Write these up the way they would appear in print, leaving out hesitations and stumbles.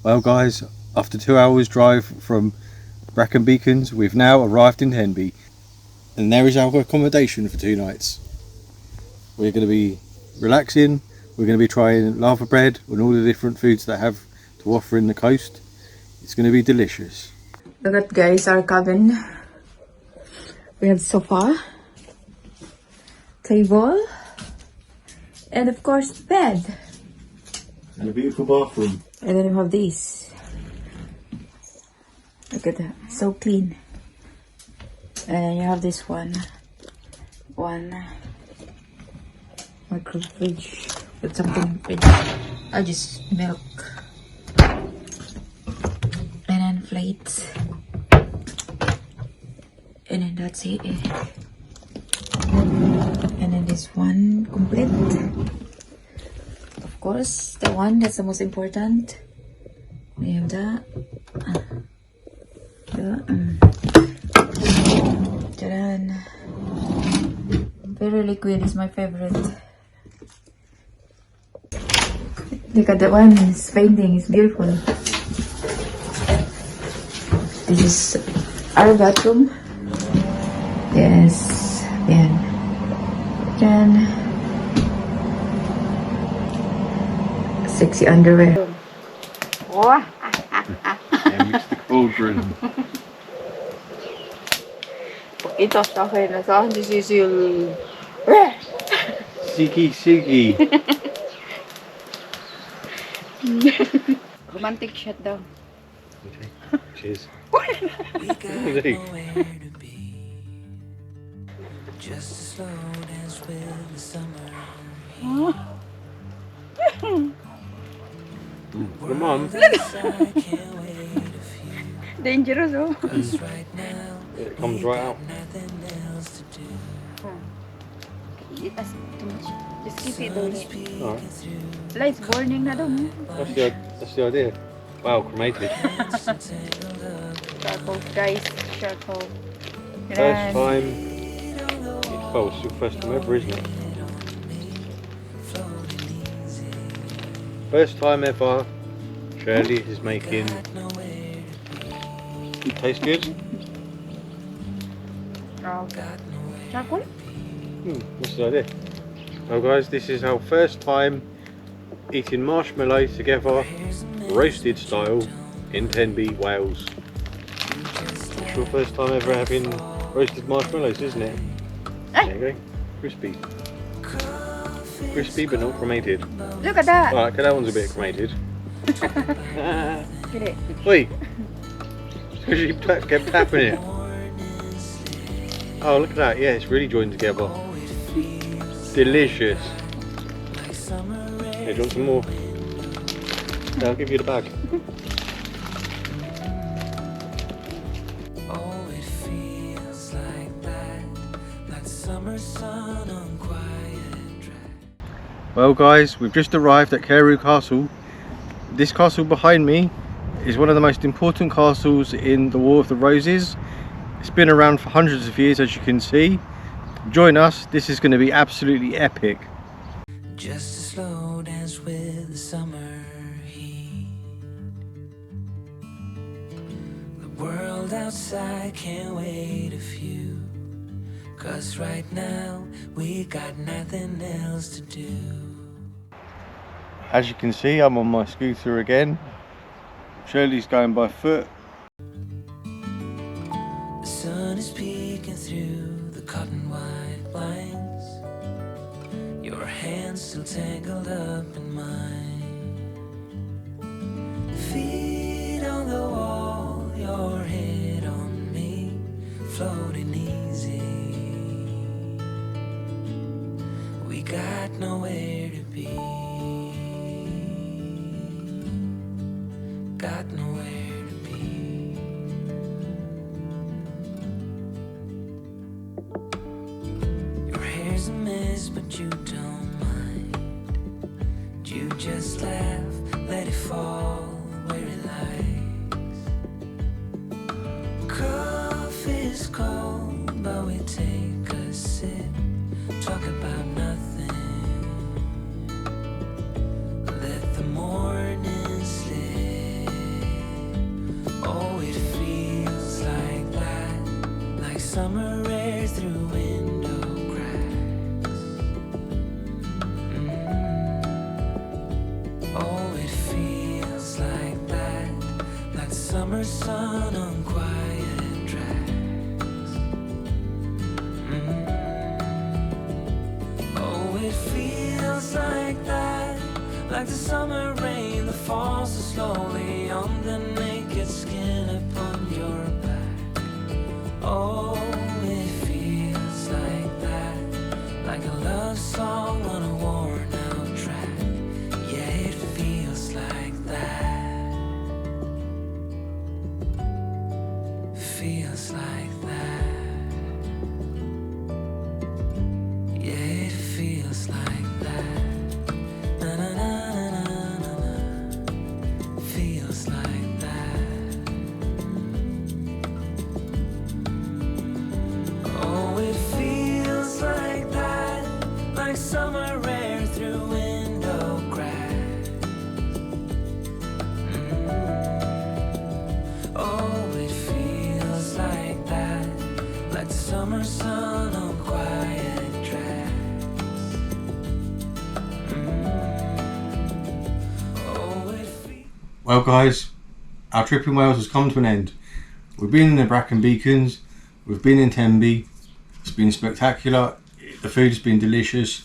Well guys, after 2 hours drive from Brecon Beacons, we've now arrived in Tenby. And there is our accommodation for 2 nights. We're going to be relaxing, we're going to be trying lava bread and all the different foods that have to offer in the coast. It's going to be delicious. Look at guys, our cabin. We have sofa, table, and of course bed. And a beautiful bathroom. And then we have this. Look at that, so clean. And you have this one micro fridge with something in fridge. I just milk. And then plates. And then that's it. And then this one complete. Of course, the one that's the most important. We have that. Ta-da. Very liquid is my favorite. Look at the one, this painting is beautiful. This is our bathroom. Yes, and then sexy underwear. Yeah, mix the cauldron. Ito stuff na sa this is yung Siggy. romantic shot daw. Okay, cheers. Just as slow dance with the summer. Come on. Dangerous, oh. It comes right out. That's too much. Just keep it only. Alright. Lights burning na daw. That's the idea. Wow, cremated. Charcoal, guys. Charcoal. First time. Well, it's your first time ever, isn't it? First time ever. Shirley is making. It tastes good. Charcoal? What's the idea? Well guys, this is our first time eating marshmallows together, roasted style, in Tenby, Wales. It's your first time ever having roasted marshmallows, isn't it? There you go. Crispy. Crispy but not cremated. Look at that! Alright, that one's a bit cremated. Get it. Wait! Because you kept tapping it. Oh, look at that. Yeah, it's really joined together. Delicious. Hey, do you want some more? Yeah, I'll give you the bag. Oh, it feels like that summer sun on quiet drive. Well guys, we've just arrived at Carew Castle. This castle behind me is one of the most important castles in the War of the Roses. It's been around for hundreds of years, as you can see. Join us, this is going to be absolutely epic. Just a slow dance with the summer heat. The world outside can't wait a few. 'Cause right now we got nothing else to do. As you can see, I'm on my scooter again. Shirley's going by foot. The sun is peeking through the cotton white blinds. Your hands still tangled up in mine. Feet on the wall, your head on me, floating easy. We got nowhere to be. Got nowhere to be. Your hair's a mess, but you don't mind. You just laugh, let it fall where it likes. Coffee's cold, but we take a sip, talk about nothing. Let the morning slip. summer air through window cracks. Oh, it feels like that, like the summer sun on quiet tracks. Oh, it feels like that, like the summer rain that falls so slowly on the naked skin upon your back. Oh, it feels like that, like a love song on a worn out track. Yeah, it feels like that. Feels like that. Yeah, it feels like that. Na na na na na na. Feels like that. Oh, it feels like that, like summer air through window cracks. Oh, it feels like that, like the summer sun on quiet tracks. Oh, it feels. Well guys, our trip in Wales has come to an end. We've been in the Brecon Beacons, we've been in Tenby, it's been spectacular, the food has been delicious.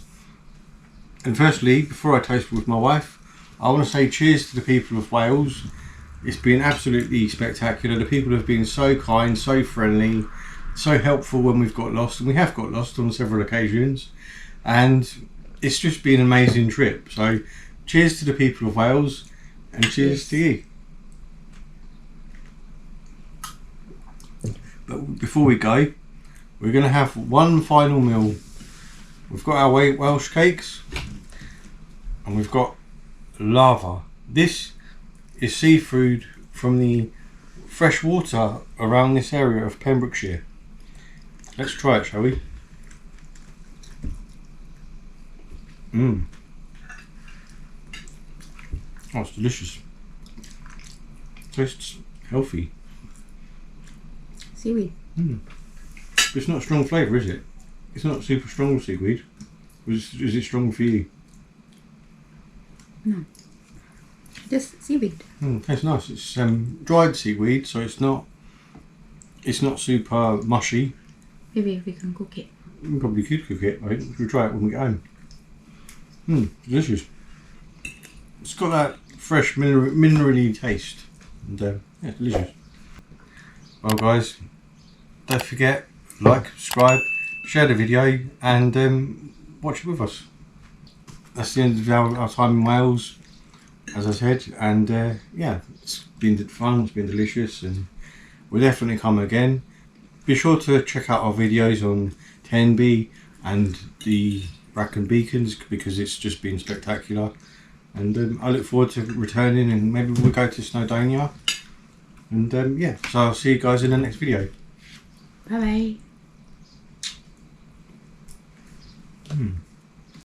And firstly, before I taste with my wife, I want to say cheers to the people of Wales. It's been absolutely spectacular. The people have been so kind, so friendly, so helpful when we've got lost, and we have got lost on several occasions. And it's just been an amazing trip. So cheers to the people of Wales, and cheers to you. But before we go, we're going to have one final meal. We've got our Welsh cakes, and we've got lava. This is seafood from the fresh water around this area of Pembrokeshire. Let's try it, shall we? Oh, it's delicious. Tastes healthy. Seaweed. It's not a strong flavour, is it? It's not super strong seaweed. Is it strong for you? No. Just seaweed. Tastes nice. It's dried seaweed, so it's not super mushy. Maybe we can cook it. We probably could cook it, right? We'll try it when we get home. Delicious. It's got that fresh minerally taste, and yeah, delicious. Well guys, don't forget, like, subscribe, share the video, and watch it with us. That's the end of our time in Wales, as I said, and yeah, it's been fun, it's been delicious, and we'll definitely come again. Be sure to check out our videos on Tenby and the Brecon Beacons, because it's just been spectacular, and I look forward to returning, and maybe we'll go to Snowdonia, and yeah, so I'll see you guys in the next video. Bye bye.